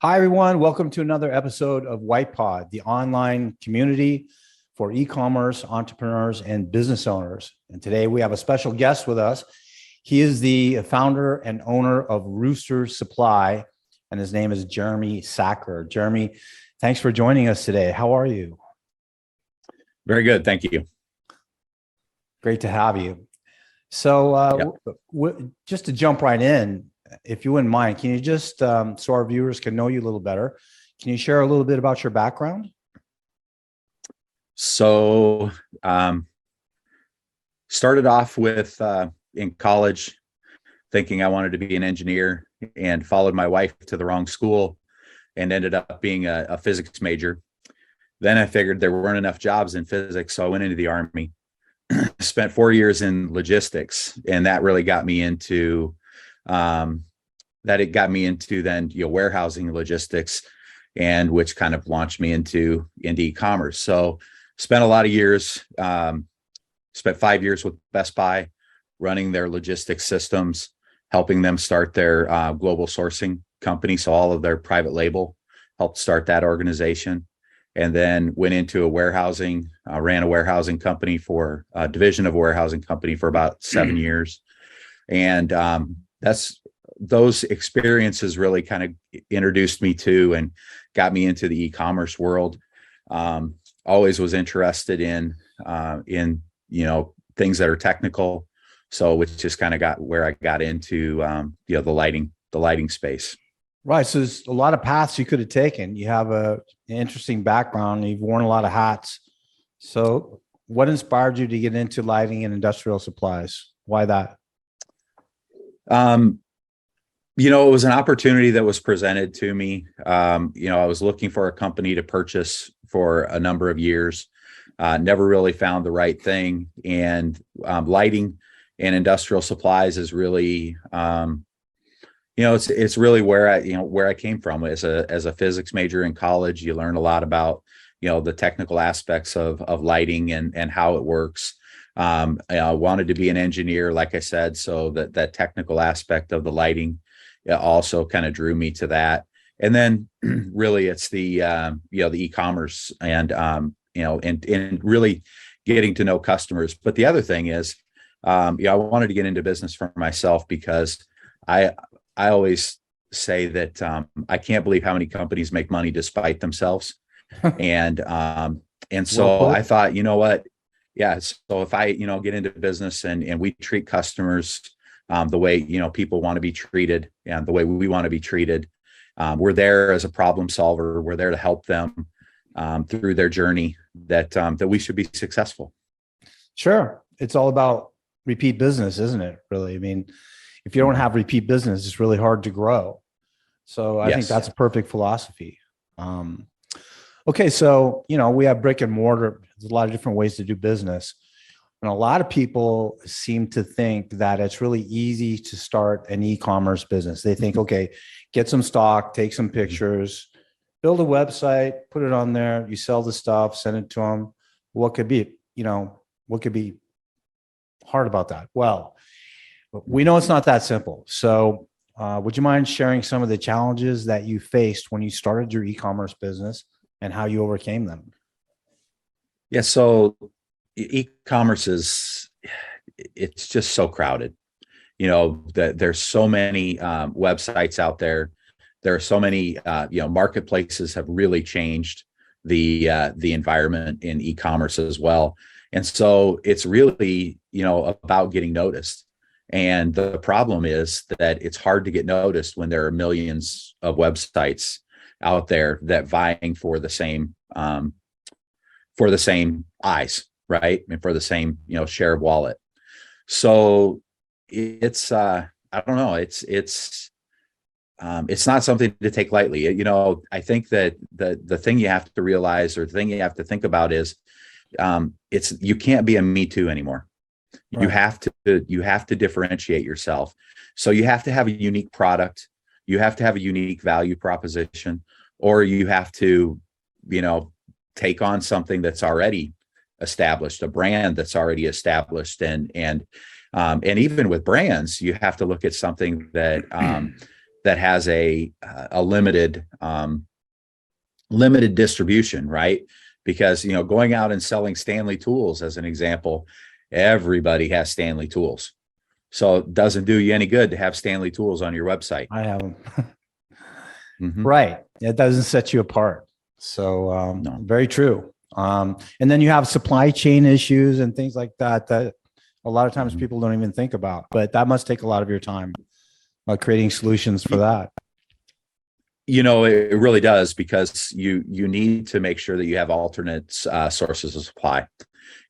Hi, everyone. Welcome to another episode of WYTPod, the online community for e-commerce entrepreneurs and business owners. And today we have a special guest with us. He is the founder and owner of Rooster Supply, and his name is Jeremy Sacker. Jeremy, thanks for joining us today. How are you? Very good. Thank you. Great to have you. So just to jump right in, if you wouldn't mind, can you just, so our viewers can know you a little better, can you share a little bit about your background? So, started off with, in college, thinking I wanted to be an engineer, and followed my wife to the wrong school and ended up being a physics major. Then I figured there weren't enough jobs in physics, so I went into the Army, spent 4 years in logistics, and that really got me into then warehousing logistics, and which kind of launched me into e-commerce. So spent a lot of years, spent 5 years with Best Buy, running their logistics systems, helping them start their global sourcing company. So all of their private label, helped start that organization. And then went into ran a warehousing company for a division of a warehousing company for about 7 years. And those experiences really kind of introduced me to and got me into the e-commerce world. Always was interested in things that are technical. So which just kind of got where I got into, the lighting space. Right. So there's a lot of paths you could have taken. You have an interesting background. You've worn a lot of hats. So what inspired you to get into lighting and industrial supplies? Why that? It was an opportunity that was presented to me. I was looking for a company to purchase for a number of years. Never really found the right thing. And lighting and industrial supplies is really, it's really where I came from. As a physics major in college, you learn a lot about, the technical aspects of lighting and how it works. I wanted to be an engineer, like I said, so that technical aspect of the lighting also kind of drew me to that. And then really it's the e-commerce and really getting to know customers. But the other thing is, I wanted to get into business for myself, because I always say that I can't believe how many companies make money despite themselves. And so I thought, you know what? Yeah. So if I, get into business and we treat customers the way, people want to be treated and the way we want to be treated, we're there as a problem solver. We're there to help them through their journey, that we should be successful. Sure. It's all about repeat business, isn't it? Really? I mean, if you don't have repeat business, it's really hard to grow. So I think that's a perfect philosophy. Okay. So, we have brick and mortar. There's a lot of different ways to do business. And a lot of people seem to think that it's really easy to start an e-commerce business. They think, okay, get some stock, take some pictures, build a website, put it on there. You sell the stuff, send it to them. What could be hard about that? Well, we know it's not that simple. So would you mind sharing some of the challenges that you faced when you started your e-commerce business and how you overcame them? Yeah. So e-commerce it's just so crowded, that there's so many websites out there. There are so many, marketplaces have really changed the environment in e-commerce as well. And so it's really, about getting noticed. And the problem is that it's hard to get noticed when there are millions of websites out there that vying for the same eyes, right? And for the same, share of wallet. So it's, I don't know, it's not something to take lightly. I think that the thing you have to realize, or the thing you have to think about is, you can't be a me too anymore. Right. You have to differentiate yourself. So you have to have a unique product. You have to have a unique value proposition, or you have to, take on something that's already established, a brand that's already established. And even with brands, you have to look at something that, that has a limited limited distribution, right? Because, you know, going out and selling Stanley tools as an example, everybody has Stanley tools. So it doesn't do you any good to have Stanley tools on your website. I have them. Mm-hmm. Right. It doesn't set you apart. So No. very true. And then you have supply chain issues and things like that, that a lot of times people don't even think about, but that must take a lot of your time creating solutions for that. You know, it really does, because you need to make sure that you have alternate sources of supply.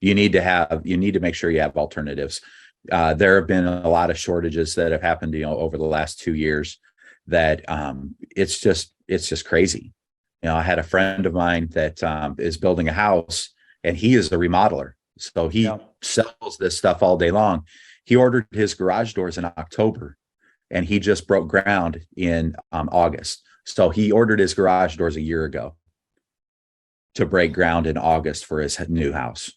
You need to make sure you have alternatives. There have been a lot of shortages that have happened, you know, over the last 2 years that it's just crazy. You know, I had a friend of mine that is building a house, and he is a remodeler. So he sells this stuff all day long. He ordered his garage doors in October, and he just broke ground in August. So he ordered his garage doors a year ago to break ground in August for his new house.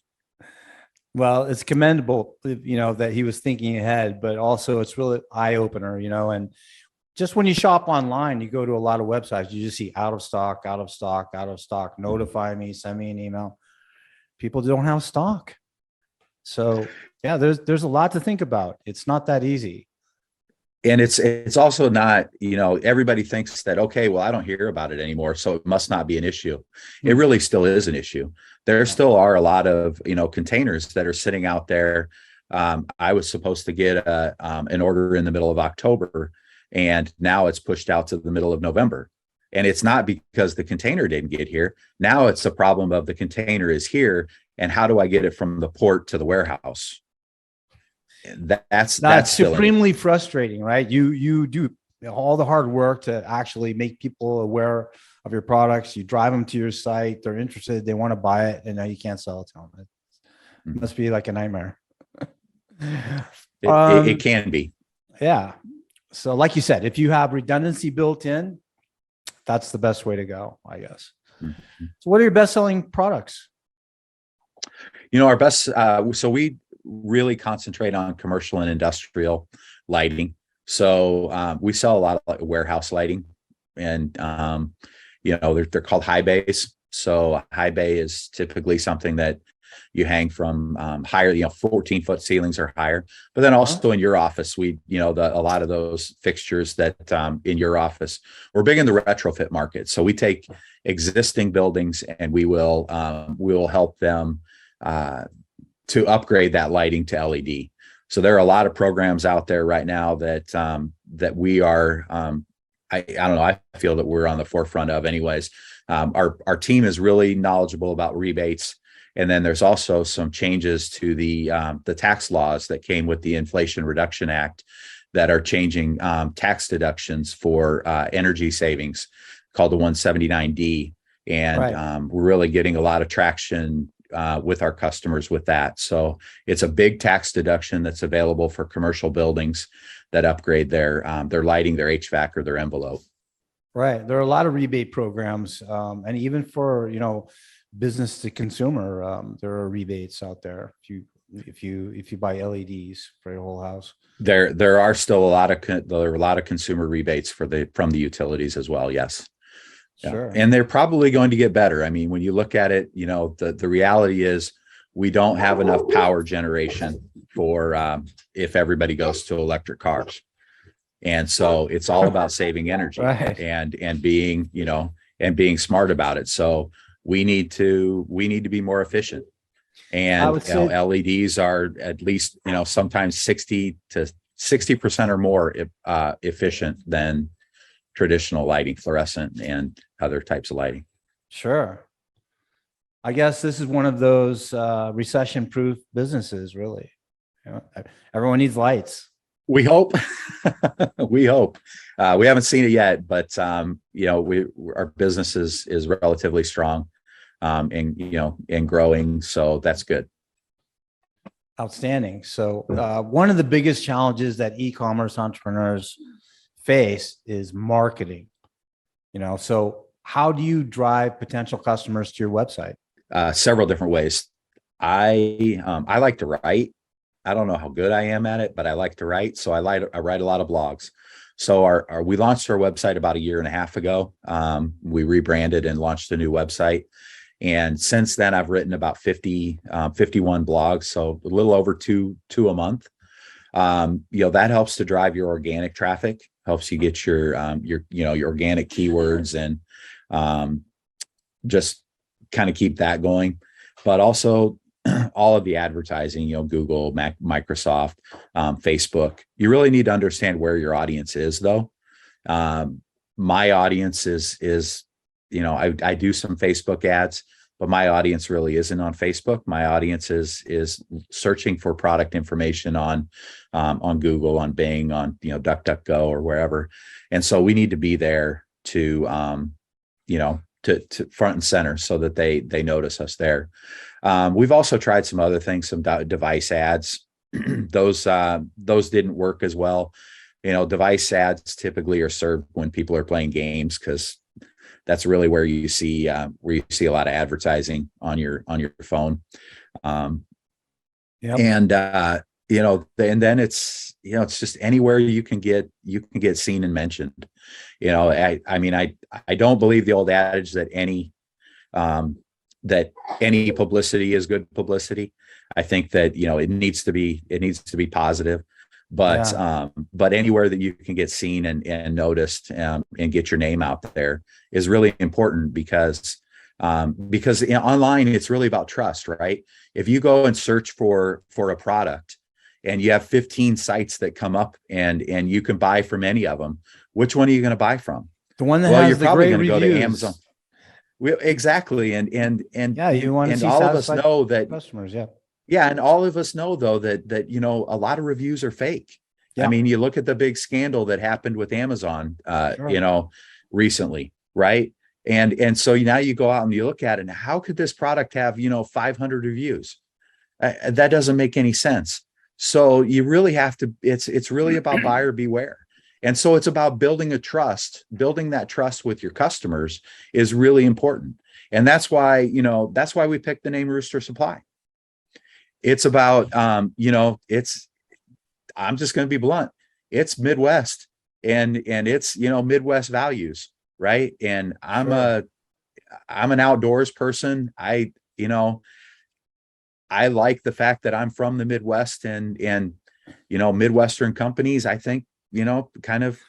Well, it's commendable, you know, that he was thinking ahead, but also it's really eye opener, you know, and just when you shop online, you go to a lot of websites, you just see out of stock, out of stock, out of stock, notify me, send me an email. People don't have stock. So yeah, there's a lot to think about. It's not that easy. And it's also not, you know, everybody thinks that, okay, well, I don't hear about it anymore, so it must not be an issue. It really still is an issue. There still are a lot of, you know, containers that are sitting out there. I was supposed to get an order in the middle of October, and now it's pushed out to the middle of November. And it's not because the container didn't get here. Now it's a problem of the container is here, and how do I get it from the port to the warehouse? That's supremely frustrating, right? You do all the hard work to actually make people aware of your products. You drive them to your site, they're interested, they want to buy it, and now you can't sell it to them. It must be like a nightmare. It can be. Yeah. So like you said, if you have redundancy built in, that's the best way to go, I guess. Mm-hmm. So what are your best-selling products? You know, our best, so we really concentrate on commercial and industrial lighting. So we sell a lot of warehouse lighting, and you know, they're called high bays. So high bay is typically something that you hang from higher, you know, 14-foot ceilings or higher. But then also in your office, we, you know, a lot of those fixtures that in your office, we're big in the retrofit market. So we take existing buildings and we will help them to upgrade that lighting to LED. So there are a lot of programs out there right now that that we are, I don't know, I feel that we're on the forefront of anyways. Our team is really knowledgeable about rebates. And then there's also some changes to the tax laws that came with the Inflation Reduction Act that are changing tax deductions for energy savings, called the 179D. And we're really getting a lot of traction with our customers with that. So it's a big tax deduction that's available for commercial buildings that upgrade their lighting, their HVAC, or their envelope. Right. There are a lot of rebate programs, and even for, you know, business to consumer, there are rebates out there if you buy LEDs for your whole house. There are still a lot of consumer rebates from the utilities as well. Yes. Yeah. Sure. And they're probably going to get better. I mean, when you look at it, you know, the reality is we don't have enough power generation for if everybody goes to electric cars. And so it's all about saving energy and being, you know, and being smart about it. So we need to be more efficient. And you know, LEDs are at least, you know, sometimes 60% or more efficient than traditional lighting, fluorescent and other types of lighting. Sure. I guess this is one of those recession-proof businesses, really. You know, everyone needs lights. We hope. We hope. We haven't seen it yet, but you know, our business is relatively strong, and you know, and growing. So that's good. Outstanding. So one of the biggest challenges that e-commerce entrepreneurs face is marketing. You know, so how do you drive potential customers to your website? Several different ways. I like to write. I don't know how good I am at it, but I like to write. So I write a lot of blogs. So we launched our website about a year and a half ago. We rebranded and launched a new website. And since then, I've written about 51 blogs, so a little over two a month. That helps to drive your organic traffic, helps you get your organic keywords, and just kind of keep that going. But also all of the advertising, Google, Microsoft, Facebook. You really need to understand where your audience is, though. My audience is I do some Facebook ads, but my audience really isn't on Facebook. My audience is searching for product information on Google, on Bing, on DuckDuckGo or wherever. And so we need to be there to front and center so that they notice us there. We've also tried some other things, some device ads. Those didn't work as well. Device ads typically are served when people are playing games, because that's really where you see a lot of advertising on your phone. Yep. And then it's just anywhere you can get seen and mentioned. I don't believe the old adage that any publicity is good publicity. I think that it needs to be positive. But anywhere that you can get seen and noticed, and get your name out there is really important, because online it's really about trust, right? If you go and search for a product and you have 15 sites that come up and you can buy from any of them, which one are you going to buy from? The one that has you're the probably great going to go reviews. to Amazon. Exactly, and yeah, you want to see all of us know that customers, yeah, and all of us know though that a lot of reviews are fake. Yeah. I mean, you look at the big scandal that happened with Amazon, Sure. Recently, right? And so now you go out and you look at it, and how could this product have 500 reviews? That doesn't make any sense. So you really have to. It's really about buyer beware. And so it's about building that trust with your customers is really important. And that's why we picked the name Rooster Supply. It's about, I'm just going to be blunt. It's Midwest and it's, Midwest values. Right. And I'm an outdoors person. I like the fact that I'm from the Midwest, and Midwestern companies, I think, kind of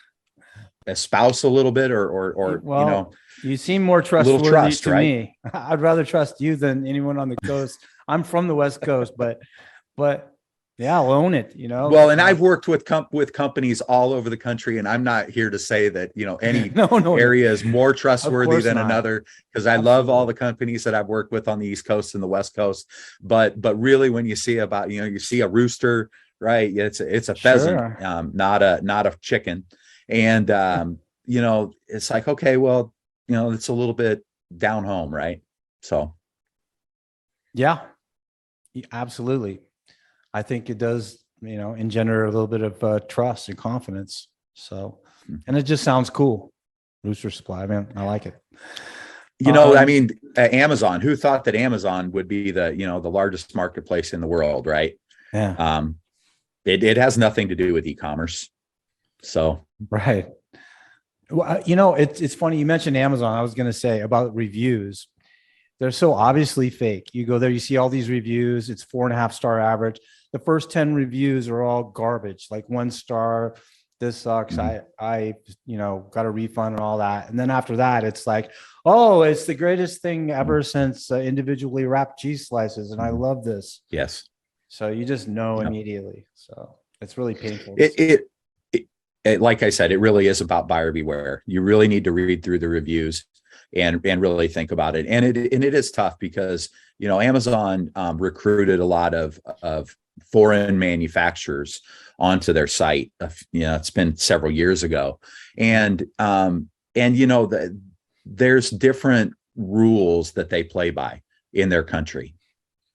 espouse a little bit or you seem more trustworthy trust, to right? me. I'd rather trust you than anyone on the coast. I'm from the West Coast, but yeah, I'll own it, Well, and I've worked with companies all over the country, and I'm not here to say that, any area is more trustworthy than another, because I love all the companies that I've worked with on the East Coast and the West Coast. But really, when you see you see a rooster, right? It's a pheasant, sure. Not a chicken. And, it's like, okay, well, it's a little bit down home, right? So. Yeah, absolutely. I think it does, engender a little bit of trust and confidence. So, and it just sounds cool. Rooster Supply, man, I like it. Amazon, who thought that Amazon would be the largest marketplace in the world, right? Yeah. It has nothing to do with e-commerce. So. Right. Well, it's funny. You mentioned Amazon. I was going to say about reviews. They're so obviously fake. You go there, you see all these reviews. It's 4.5-star average. The first 10 reviews are all garbage, like 1 star. This sucks. Mm-hmm. I got a refund and all that. And then after that, it's like, oh, it's the greatest thing ever since individually wrapped cheese slices. And I love this. Yes. So you just know immediately. So it's really painful. It like I said, it really is about buyer beware. You really need to read through the reviews and really think about it. And it is tough because, Amazon recruited a lot of foreign manufacturers onto their site. It's been several years ago. And there's different rules that they play by in their country,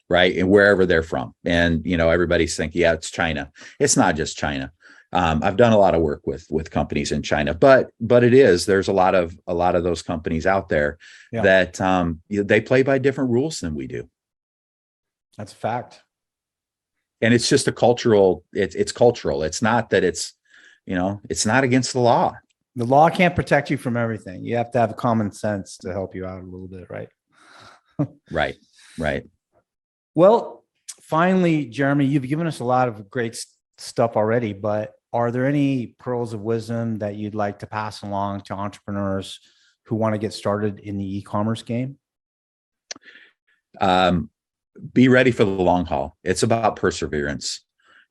right? And wherever they're from. And, everybody's thinking, yeah, it's China. It's not just China. I've done a lot of work with companies in China, but there's a lot of those companies out there that they play by different rules than we do. That's a fact. And it's just a cultural, it's cultural. It's not that it's, it's not against the law. The law can't protect you from everything. You have to have common sense to help you out a little bit, right? Right. Right. Well, finally, Jeremy, you've given us a lot of great stuff already, but are there any pearls of wisdom that you'd like to pass along to entrepreneurs who want to get started in the e-commerce game? Be ready for the long haul. It's about perseverance.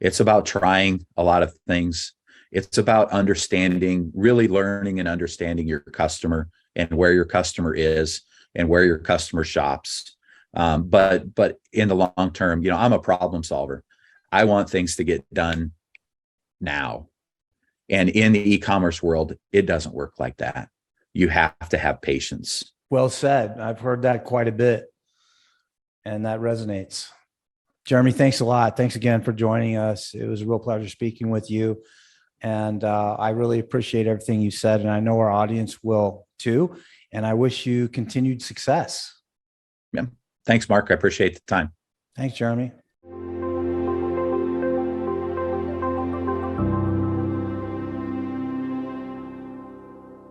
It's about trying a lot of things. It's about understanding, really learning and understanding your customer and where your customer is and where your customer shops. But in the long term, I'm a problem solver. I want things to get done now. And in the e-commerce world, it doesn't work like that. You have to have patience. Well said. I've heard that quite a bit, and that resonates. Jeremy, thanks a lot. Thanks again for joining us. It was a real pleasure speaking with you. And I really appreciate everything you said. And I know our audience will too. And I wish you continued success. Yeah. Thanks, Mark. I appreciate the time. Thanks, Jeremy.